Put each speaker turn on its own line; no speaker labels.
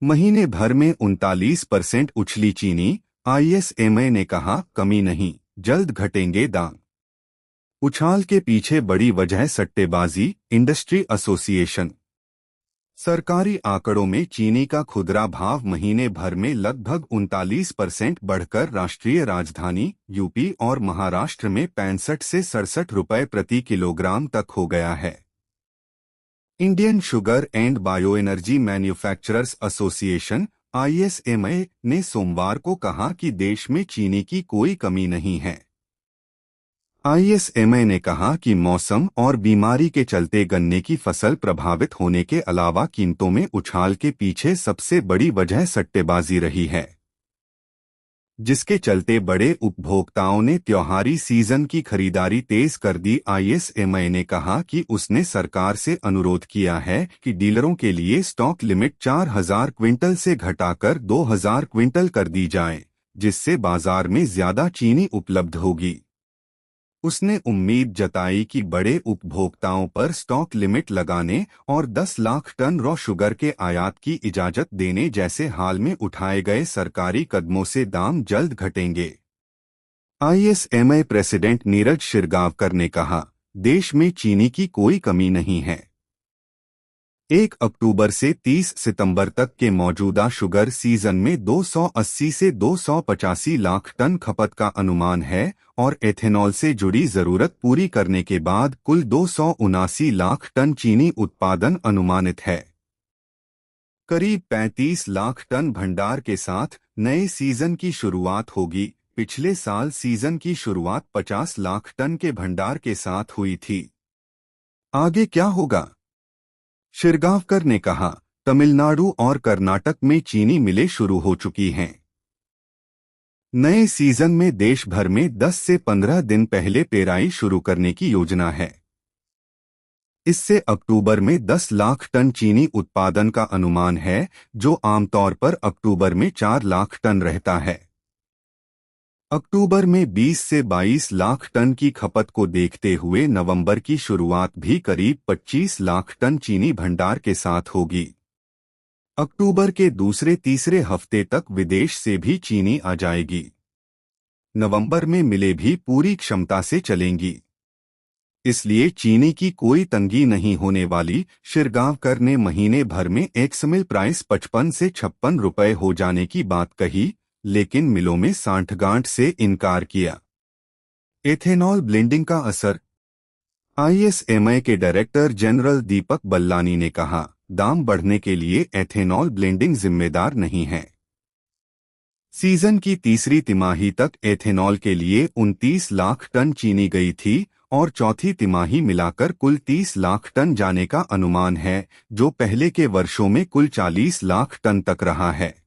महीने भर में 39% उछली चीनी। आईएसएमए ने कहा कमी नहीं, जल्द घटेंगे दाम। उछाल के पीछे बड़ी वजह सट्टेबाजी। Industry association. सरकारी आंकड़ों में चीनी का खुदरा भाव महीने भर में लगभग 39% बढ़कर राष्ट्रीय राजधानी यूपी और महाराष्ट्र में 65 से 67 रुपए प्रति किलोग्राम तक हो गया है। Indian sugar and bioenergy manufacturers association ISMA ने सोमवार को कहा कि देश में चीनी की कोई कमी नहीं है। आईएसएमए ने कहा कि मौसम और बीमारी के चलते गन्ने की फसल प्रभावित होने के अलावा कीमतों में उछाल के पीछे सबसे बड़ी वजह सट्टेबाजी रही है, जिसके चलते बड़े उपभोक्ताओं ने त्योहारी सीजन की खरीदारी तेज कर दी। आईएसएमए ने कहा कि उसने सरकार से अनुरोध किया है कि डीलरों के लिए स्टॉक लिमिट 4000 क्विंटल से घटाकर 2000 क्विंटल कर दी जाए, जिससे बाजार में ज्यादा चीनी उपलब्ध होगी। उसने उम्मीद जताई कि बड़े उपभोक्ताओं पर स्टॉक लिमिट लगाने और 10 लाख टन रॉ शुगर के आयात की इजाजत देने जैसे हाल में उठाए गए सरकारी कदमों से दाम जल्द घटेंगे। आईएसएमए प्रेसिडेंट नीरज शिरगावकर ने कहा, देश में चीनी की कोई कमी नहीं है। 1 अक्टूबर से 30 सितंबर तक के मौजूदा शुगर सीजन में 280 से 285 लाख टन खपत का अनुमान है और एथेनॉल से जुड़ी जरूरत पूरी करने के बाद कुल 279 लाख टन चीनी उत्पादन अनुमानित है। करीब 35 लाख टन भंडार के साथ नए सीजन की शुरुआत होगी। पिछले साल सीजन की शुरुआत 50 लाख टन के भंडार के साथ हुई थी। आगे क्या होगा? शिरगावकर ने कहा, तमिलनाडु और कर्नाटक में चीनी मिलें शुरू हो चुकी हैं। नए सीजन में देश भर में 10 से 15 दिन पहले पेराई शुरू करने की योजना है। इससे अक्टूबर में 10 लाख टन चीनी उत्पादन का अनुमान है, जो आमतौर पर अक्टूबर में 4 लाख टन रहता है। अक्टूबर में 20 से 22 लाख टन की खपत को देखते हुए नवंबर की शुरुआत भी करीब 25 लाख टन चीनी भंडार के साथ होगी। अक्टूबर के दूसरे तीसरे हफ्ते तक विदेश से भी चीनी आ जाएगी। नवंबर में मिलें भी पूरी क्षमता से चलेंगी, इसलिए चीनी की कोई तंगी नहीं होने वाली। शिरगावकर ने महीने भर में एक्समिल प्राइस 55 से 56 रुपए हो जाने की बात कही, लेकिन मिलों में सांठगांठ से इनकार किया। एथेनॉल ब्लेंडिंग का असर। आईएसएमए के डायरेक्टर जनरल दीपक बल्लानी ने कहा, दाम बढ़ने के लिए एथेनॉल ब्लेंडिंग जिम्मेदार नहीं है। सीजन की तीसरी तिमाही तक एथेनॉल के लिए 29 लाख टन चीनी गई थी और चौथी तिमाही मिलाकर कुल 30 लाख टन जाने का अनुमान है, जो पहले के वर्षों में कुल 40 लाख टन तक रहा है।